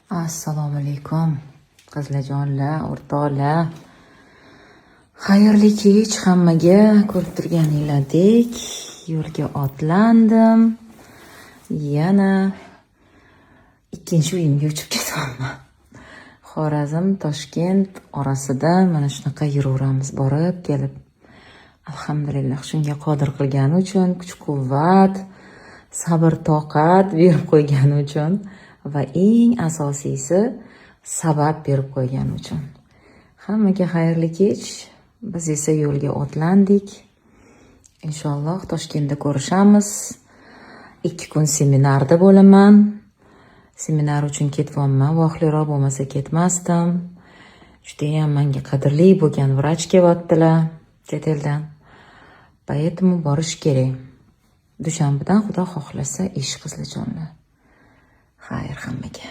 Assalomu alaykum qizlarjonlar, o'rtoqlar. Xayrli kech hammaga. Ko'rib turganinglardek yo'lga otlandim. Yana ikkinchi uyimga uchib ketaman. Xorazm, Toshkent orasida mana shunaqa yuraveramiz, borib kelib. Alhamdulillah, shunga qodir qilgani uchun, kuch-quvvat, sabr-toqat berib qo'ygani uchun va eng asosiysi sabab berib qo'ygani uchun. Hammaga xayrli kech. Biz esa yo'lga otlandik. Inshaalloh Toshkentda ko'rishamiz. 2 kun seminarda bo'laman. Seminar uchun ketyapman. Vaqtliroq bo'lmasa ketmasdim. Juda ham menga qadrli bo'lgan vrach kelyaptilar chet eldan. Поэтому borish kerak. Dushanbadan Xudo xohlasa ish qizlarjonlar. Xayr hammaga.